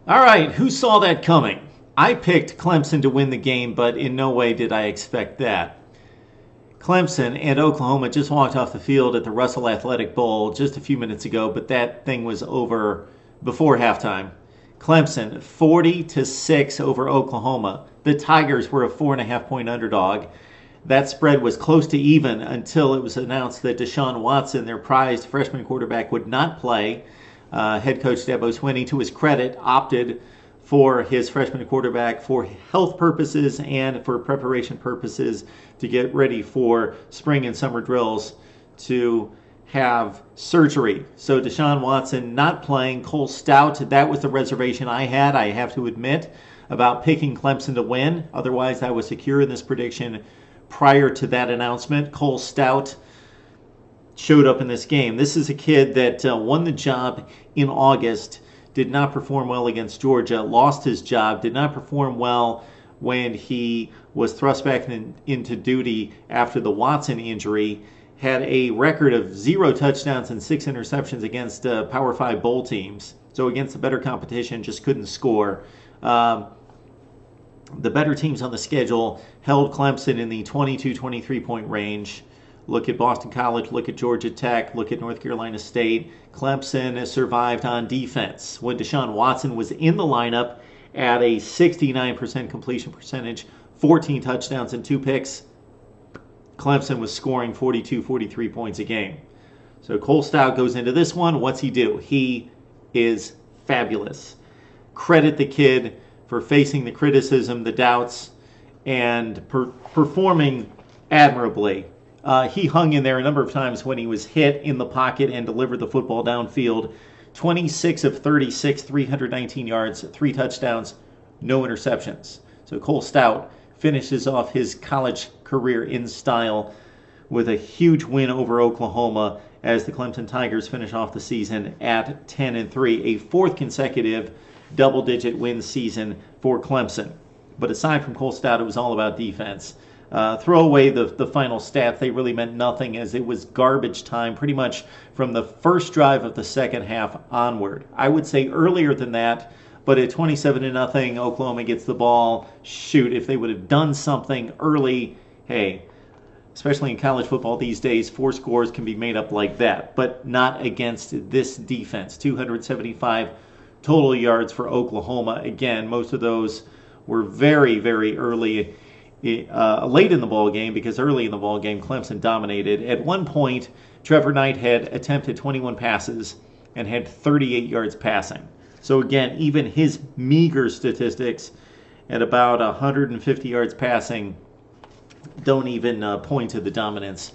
All right, who saw that coming? I picked Clemson to win the game, but in no way did I expect that. Clemson and Oklahoma just walked off the field at the Russell Athletic Bowl just a few minutes ago, but that thing was over before halftime. Clemson 40-6 over Oklahoma. The Tigers were a 4.5-point underdog. That spread was close to even until it was announced that Deshaun Watson, their prized freshman quarterback, would not play. Head coach Dabo Swinney, to his credit, opted for his freshman quarterback for health purposes and for preparation purposes to get ready for spring and summer drills to have surgery. So Deshaun Watson not playing. Cole Stoudt, that was the reservation I had, I have to admit, about picking Clemson to win. Otherwise, I was secure in this prediction prior to that announcement. Cole Stoudt showed up in this game. This is a kid that won the job in August, did not perform well against Georgia, lost his job, did not perform well when he was thrust back into duty after the Watson injury, had a record of 0 touchdowns and 6 interceptions against Power 5 bowl teams. So against the better competition, just couldn't score. The better teams on the schedule held Clemson in the 22-23 point range. Look at Boston College, look at Georgia Tech, look at North Carolina State. Clemson has survived on defense. When Deshaun Watson was in the lineup at a 69% completion percentage, 14 touchdowns and 2 picks, Clemson was scoring 42, 43 points a game. So Cole Stoudt goes into this one. What's he do? He is fabulous. Credit the kid for facing the criticism, the doubts, and performing admirably. He hung in there a number of times when he was hit in the pocket and delivered the football downfield. 26 of 36, 319 yards, 3 touchdowns, no interceptions. So Cole Stoudt finishes off his college career in style with a huge win over Oklahoma as the Clemson Tigers finish off the season at 10-3, a 4th consecutive double-digit win season for Clemson. But aside from Cole Stoudt, it was all about defense. Throw away the final stats. They really meant nothing, as it was garbage time pretty much from the first drive of the second half onward. I would say earlier than that, but at 27-0, Oklahoma gets the ball. Shoot, if they would have done something early, hey, especially in college football these days, 4 scores can be made up like that, but not against this defense. 275 total yards for Oklahoma. Again, most of those were very, very early, late in the ball game, because early in the ball game, Clemson dominated. At one point, Trevor Knight had attempted 21 passes and had 38 yards passing. So again, even his meager statistics at about 150 yards passing don't even point to the dominance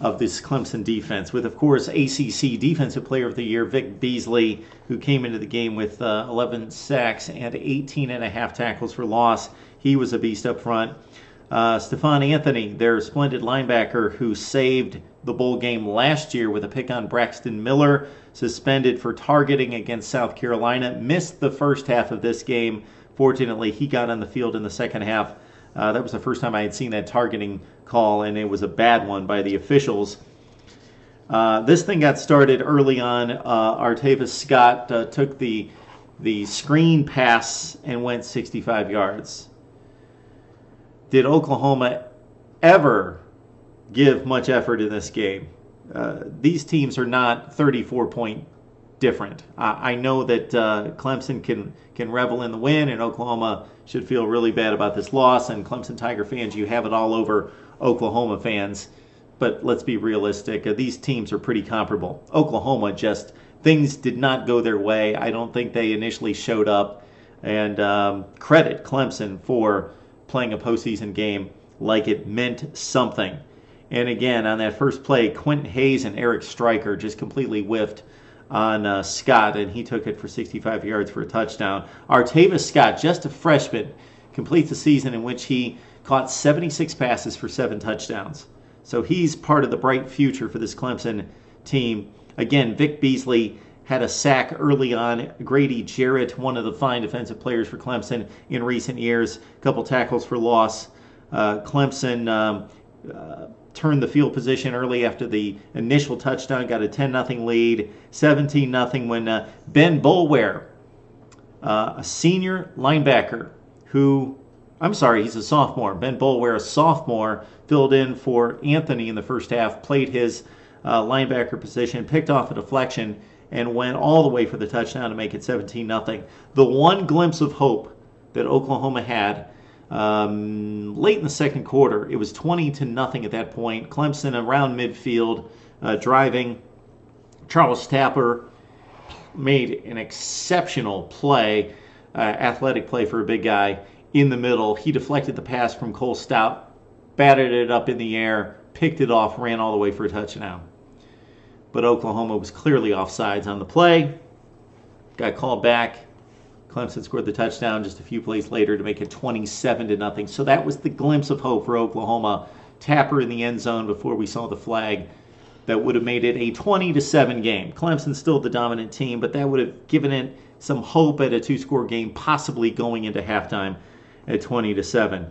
of this Clemson defense, with, of course, ACC Defensive Player of the Year Vic Beasley, who came into the game with 11 sacks and 18.5 tackles for loss. He was a beast up front. Stephon Anthony, their splendid linebacker, who saved the bowl game last year with a pick on Braxton Miller, suspended for targeting against South Carolina, missed the first half of this game. Fortunately, he got on the field in the second half. That was the first time I had seen that targeting call, and it was a bad one by the officials. This thing got started early on. Artavis Scott took the screen pass and went 65 yards. Did Oklahoma ever give much effort in this game? These teams are not 34-point different. I know that Clemson can revel in the win, and Oklahoma should feel really bad about this loss. And Clemson Tiger fans, you have it all over Oklahoma fans. But let's be realistic. These teams are pretty comparable. Oklahoma, just things did not go their way. I don't think they initially showed up. And credit Clemson for playing a postseason game like it meant something. And again, on that first play, Quentin Hayes and Eric Stryker just completely whiffed on Scott, and he took it for 65 yards for a touchdown. Artavis Scott, just a freshman, completes the season in which he caught 76 passes for 7 touchdowns. So he's part of the bright future for this Clemson team. Again, Vic Beasley had a sack early on. Grady Jarrett, one of the fine defensive players for Clemson in recent years, a couple tackles for loss. Clemson turned the field position early after the initial touchdown, got a 10-0 lead, 17-0 when Ben Boulware a senior linebacker who, I'm sorry, he's a sophomore. Ben Boulware, a sophomore, filled in for Anthony in the first half, played his linebacker position, picked off a deflection, and went all the way for the touchdown to make it 17-0. The one glimpse of hope that Oklahoma had late in the second quarter, it was 20-0 at that point. Clemson around midfield, driving. Charles Tapper made an exceptional play, athletic play for a big guy in the middle. He deflected the pass from Cole Stoudt, batted it up in the air, picked it off, ran all the way for a touchdown. But Oklahoma was clearly offsides on the play. Got called back. Clemson scored the touchdown just a few plays later to make it 27-0. So that was the glimpse of hope for Oklahoma. Tapper in the end zone before we saw the flag. That would have made it a 20-7 game. Clemson's still the dominant team, but that would have given it some hope at a two-score game, possibly going into halftime at 20-7.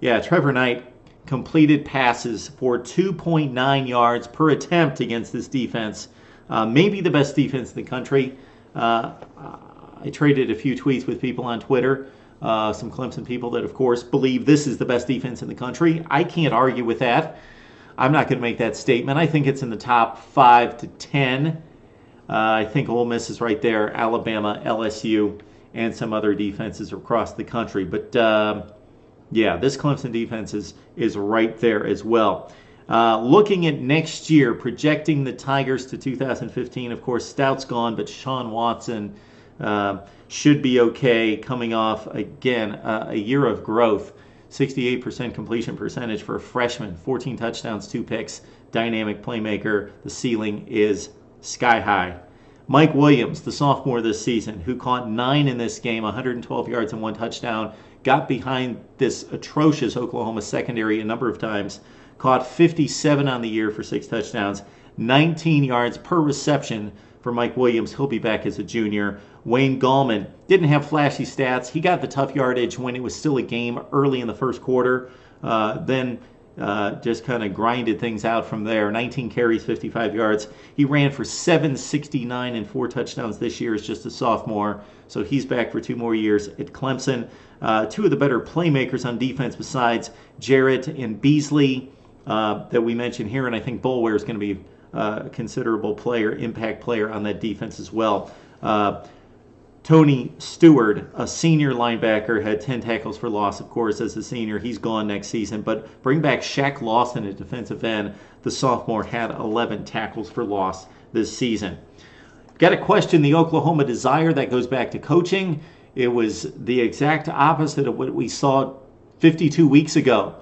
Yeah, Trevor Knight completed passes for 2.9 yards per attempt against this defense. Maybe the best defense in the country. I traded a few tweets with people on Twitter, some Clemson people that, of course, believe this is the best defense in the country. I can't argue with that. I'm not going to make that statement. I think it's in the top 5 to 10. I think Ole Miss is right there, Alabama, LSU, and some other defenses across the country. But yeah, this Clemson defense is right there as well. Looking at next year, projecting the Tigers to 2015, of course, Stout's gone, but Sean Watson should be okay, coming off, again, a year of growth. 68% completion percentage for a freshman, 14 touchdowns, 2 picks, dynamic playmaker. The ceiling is sky high. Mike Williams, the sophomore this season, who caught 9 in this game, 112 yards and 1 touchdown, got behind this atrocious Oklahoma secondary a number of times, caught 57 on the year for 6 touchdowns, 19 yards per reception for Mike Williams. He'll be back as a junior. Wayne Gallman didn't have flashy stats. He got the tough yardage when it was still a game early in the first quarter. Then just kind of grinded things out from there. 19 carries, 55 yards. He ran for 769 and 4 touchdowns this year as just a sophomore. So he's back for 2 more years at Clemson. 2 of the better playmakers on defense besides Jarrett and Beasley that we mentioned here. And I think Boulware is going to be a considerable player, impact player on that defense as well. Tony Stewart, a senior linebacker, had 10 tackles for loss, of course, as a senior. He's gone next season. But bring back Shaq Lawson at defensive end. The sophomore had 11 tackles for loss this season. Got to question the Oklahoma desire. That goes back to coaching. It was the exact opposite of what we saw 52 weeks ago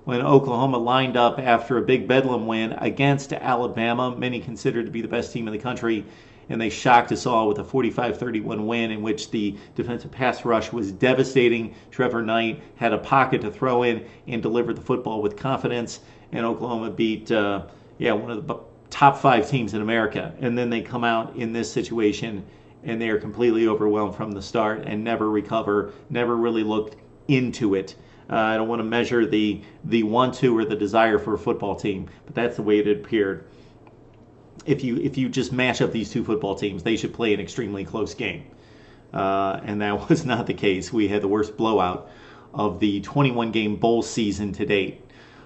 when Oklahoma lined up after a big Bedlam win against Alabama, many considered to be the best team in the country. And they shocked us all with a 45-31 win in which the defensive pass rush was devastating. Trevor Knight had a pocket to throw in and delivered the football with confidence. And Oklahoma beat one of the top 5 teams in America. And then they come out in this situation and they are completely overwhelmed from the start and never recover, never really looked into it. I don't want to measure the want-to or the desire for a football team, but that's the way it appeared. If you just mash up these 2 football teams, they should play an extremely close game. And that was not the case. We had the worst blowout of the 21-game bowl season to date.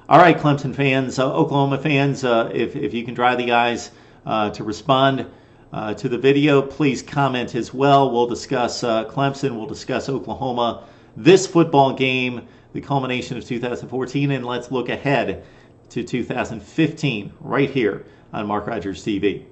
All right, Clemson fans, Oklahoma fans, if you can dry the eyes to respond to the video, please comment as well. We'll discuss Clemson. We'll discuss Oklahoma. This football game, the culmination of 2014, and let's look ahead to 2015 right here on Mark Rogers TV.